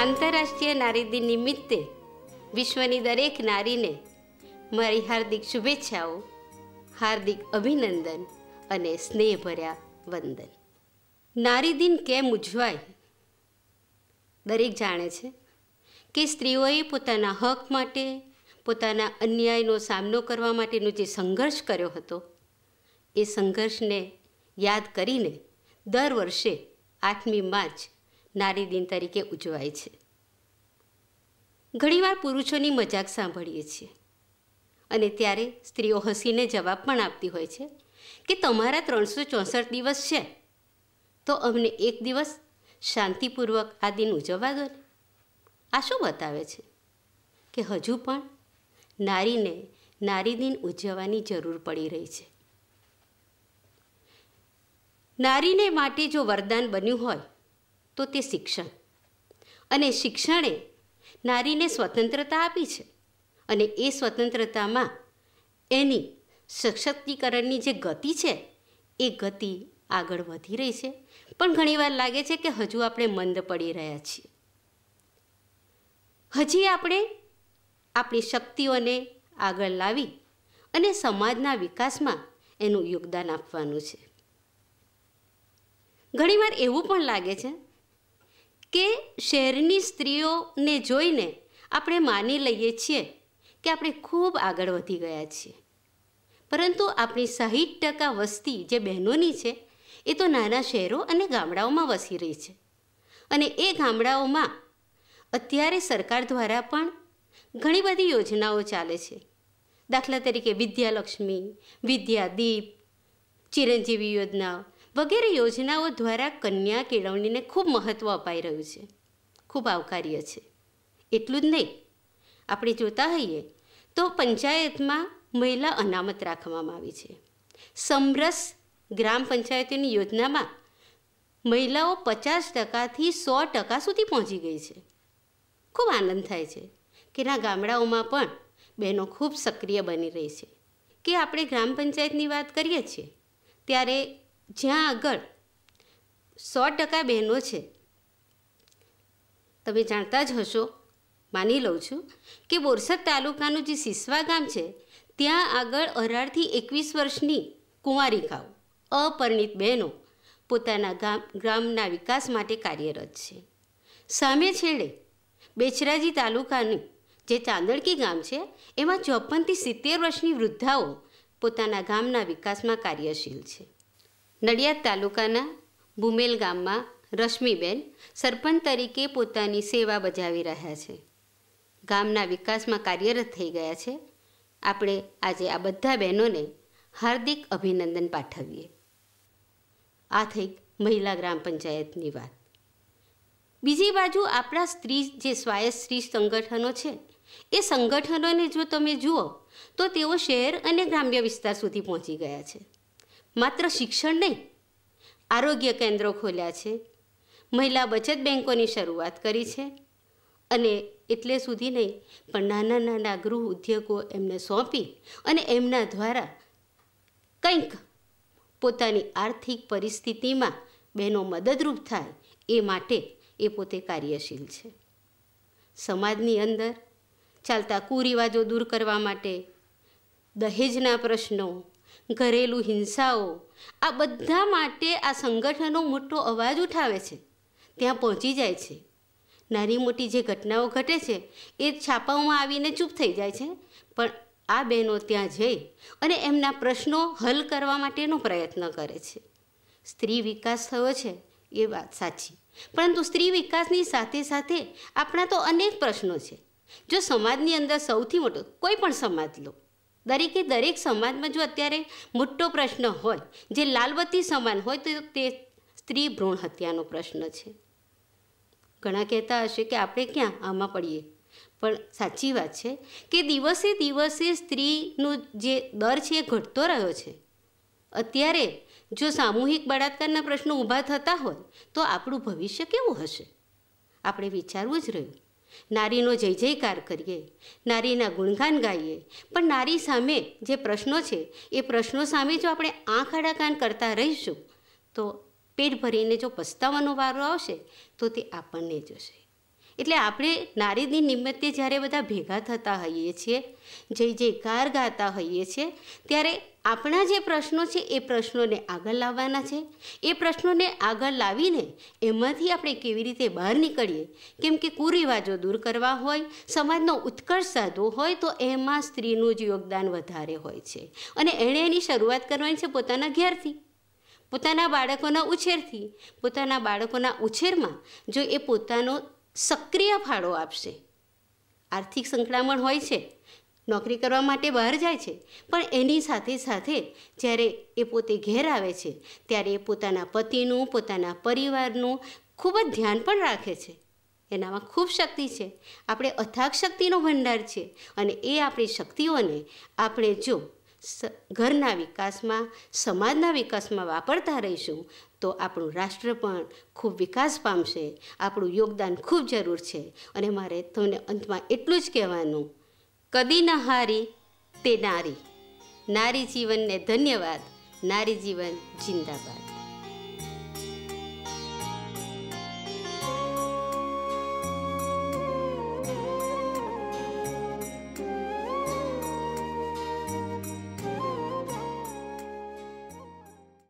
આંતરરાષ્ટ્રીય નારી દિન નિમિત્તે વિશ્વની દરેક નારીને મારી હાર્દિક શુભેચ્છાઓ, હાર્દિક અભિનંદન અને સ્નેહભર્યા વંદન. નારી દિન કેમ ઉજવાય? દરેક જાણે છે કે સ્ત્રીઓએ પોતાના હક માટે, પોતાના અન્યાયનો સામનો કરવા માટેનો જે સંઘર્ષ કર્યો હતો, એ સંઘર્ષને યાદ કરીને દર વર્ષે 8મી માર્ચ નારી દિન તરીકે ઉજવાય છે. ઘણીવાર પુરુષોની મજાક સાંભળીએ છીએ અને ત્યારે સ્ત્રીઓ હસીને જવાબ પણ આપતી હોય છે કે તમારા 364 દિવસ છે તો અમને એક દિવસ શાંતિપૂર્વક આ દિન ઉજવવા દો ને. આ શું બતાવે છે કે હજુ પણ નારીને નારી દિન ઉજવવાની જરૂર પડી રહી છે. નારીને માટે જો વરદાન બન્યું હોય તો તે શિક્ષણ, અને શિક્ષણે નારીને સ્વતંત્રતા આપી છે અને એ સ્વતંત્રતામાં એની સશક્તિકરણની જે ગતિ છે એ ગતિ આગળ વધી રહી છે. પણ ઘણીવાર લાગે છે કે હજુ આપણે મંદ પડી રહ્યા છીએ. હજી આપણે આપણી શક્તિઓને આગળ લાવી અને સમાજના વિકાસમાં એનું યોગદાન આપવાનું છે. ઘણીવાર એવું પણ લાગે છે કે શહેરની સ્ત્રીઓને જોઈને આપણે માની લઈએ છીએ કે આપણે ખૂબ આગળ વધી ગયા છીએ, પરંતુ આપણી 60% વસ્તી જે બહેનોની છે એ તો નાના શહેરો અને ગામડાઓમાં વસી રહી છે. અને એ ગામડાઓમાં અત્યારે સરકાર દ્વારા પણ ઘણી બધી યોજનાઓ ચાલે છે. દાખલા તરીકે વિદ્યાલક્ષ્મી, વિદ્યાદીપ, ચિરંજીવી યોજના વગેરે યોજનાઓ દ્વારા કન્યા કેળવણીને ખૂબ મહત્ત્વ અપાઈ રહ્યું છે. ખૂબ આવકાર્ય છે. એટલું જ નહીં, આપણે જોતા હોઈએ તો પંચાયતમાં મહિલા અનામત રાખવામાં આવી છે. સમરસ ગ્રામ પંચાયતોની યોજનામાં મહિલાઓ 50%થી 100% સુધી પહોંચી ગઈ છે. ખૂબ આનંદ થાય છે કે ના ગામડાઓમાં પણ બહેનો ખૂબ સક્રિય બની રહી છે. કે આપણે ગ્રામ પંચાયતની વાત કરીએ છીએ ત્યારે જ્યાં આગળ 100% બહેનો છે, તમે જાણતા જ હશો, માની લઉં છું કે બોરસદ તાલુકાનું જે સિસવા ગામ છે ત્યાં આગળ 18થી 21 વર્ષની કુંવારિકાઓ, અપરિણિત બહેનો પોતાના ગામના વિકાસ માટે કાર્યરત છે. સામે છેડે બેચરાજી તાલુકાનું જે ચાંદડકી ગામ છે એમાં 54થી 70 વર્ષની વૃદ્ધાઓ પોતાના ગામના વિકાસમાં કાર્યશીલ છે. નડિયાદ તાલુકાના ભૂમેલ ગામમાં રશ્મિબેન સરપંચ તરીકે પોતાની સેવા બજાવી રહ્યા છે. ગામના વિકાસમાં કાર્યરત થઈ ગયા છે. આપણે આજે આ બધા બહેનોને હાર્દિક અભિનંદન પાઠવીએ. આ થઈ મહિલા ગ્રામ પંચાયતની વાત. બીજી બાજુ આપણા જે સ્વાયત્ત સ્ત્રી સંગઠનો છે એ સંગઠનોને જો તમે જુઓ તો તેઓ શહેર અને ગ્રામ્ય વિસ્તાર સુધી પહોંચી ગયા છે. માત્ર શિક્ષણ નહીં, આરોગ્ય કેન્દ્રો ખોલ્યા છે, મહિલા બચત બેન્કોની શરૂઆત કરી છે, અને એટલે સુધી નહીં પણ નાના નાના ગૃહ ઉદ્યોગો એમને સોંપી અને એમના દ્વારા કંઈક પોતાની આર્થિક પરિસ્થિતિમાં બહેનો મદદરૂપ થાય એ માટે એ પોતે કાર્યશીલ છે. સમાજની અંદર ચાલતા કુરિવાજો દૂર કરવા માટે, દહેજના પ્રશ્નો, ઘરેલું હિંસાઓ, આ બધા માટે આ સંગઠનો મોટો અવાજ ઉઠાવે છે, ત્યાં પહોંચી જાય છે. નાની મોટી જે ઘટનાઓ ઘટે છે એ છાપાઓમાં આવીને ચૂપ થઈ જાય છે, પણ આ બહેનો ત્યાં જઈ અને એમના પ્રશ્નો હલ કરવા માટેનો પ્રયત્ન કરે છે. સ્ત્રી વિકાસ થયો છે એ વાત સાચી, પરંતુ સ્ત્રી વિકાસની સાથે સાથે આપણા તો અનેક પ્રશ્નો છે. જો સમાજની અંદર સૌથી મોટો કોઈ પણ સમાજ લો, દરેક સમાજમાં જો અત્યારે મોટો પ્રશ્ન હોય જે લાલબત્તી સમાન હોય તો તે સ્ત્રી ભ્રૂણ હત્યાનો પ્રશ્ન છે. ઘણા કહેતા હશે કે આપણે ક્યાં આમાં પડીએ, પણ સાચી વાત છે કે દિવસે દિવસે સ્ત્રીનો જે દર છે એ ઘટતો રહ્યો છે. અત્યારે જો સામૂહિક બળાત્કારના પ્રશ્નો ઊભા થતા હોય તો આપણું ભવિષ્ય કેવું હશે? આપણે વિચારવું જ રહ્યું. નારીનો જય જયકાર કરીએ, નારીના ગુણગાન ગાઈએ, પણ નારી સામે જે પ્રશ્નો છે એ પ્રશ્નો સામે જો આપણે આંખ આડા કાન કરતા રહીશું તો પેટ ભરીને જો પસ્તાવાનો વારો આવશે તો તે આપણને જ હશે. એટલે આપણે નારીની નિમિત્તે જ્યારે બધા ભેગા થતા હોઈએ છીએ, જય જયકાર ગાતા હોઈએ છીએ, ત્યારે આપણા જે પ્રશ્નો છે એ પ્રશ્નોને આગળ લાવવાના છે. એ પ્રશ્નોને આગળ લાવીને એમાંથી આપણે કેવી રીતે બહાર નીકળીએ. કેમ કે કુરિવાજો દૂર કરવા હોય, સમાજનો ઉત્કર્ષ સાધવો હોય તો એમાં સ્ત્રીનું જ યોગદાન વધારે હોય છે. અને એણે એની શરૂઆત કરવાની છે પોતાના ઘેરથી, પોતાના બાળકોના ઉછેરથી. પોતાના બાળકોના ઉછેરમાં જો એ પોતાનો સક્રિય ફાળો આપશે. આર્થિક સંકળામણ હોય છે, નોકરી કરવા માટે બહાર જાય છે, પણ એની સાથે સાથે જ્યારે એ પોતે ઘેર આવે છે ત્યારે એ પોતાના પતિનું, પોતાના પરિવારનું ખૂબ જ ધ્યાન પણ રાખે છે. એનામાં ખૂબ શક્તિ છે. આપણે અથાગ શક્તિનો ભંડાર છે. અને એ આપણી શક્તિઓને આપણે જો ઘરના વિકાસમાં, સમાજના વિકાસમાં વાપરતા રહીશું તો આપણું રાષ્ટ્ર પણ ખૂબ વિકાસ પામશે. આપણું યોગદાન ખૂબ જરૂર છે. અને મારે તમને અંતમાં એટલું જ કહેવાનું, કદી ન હારી તે નારી. નારી જીવનને ધન્યવાદ. નારી જીવન જિંદાબાદ.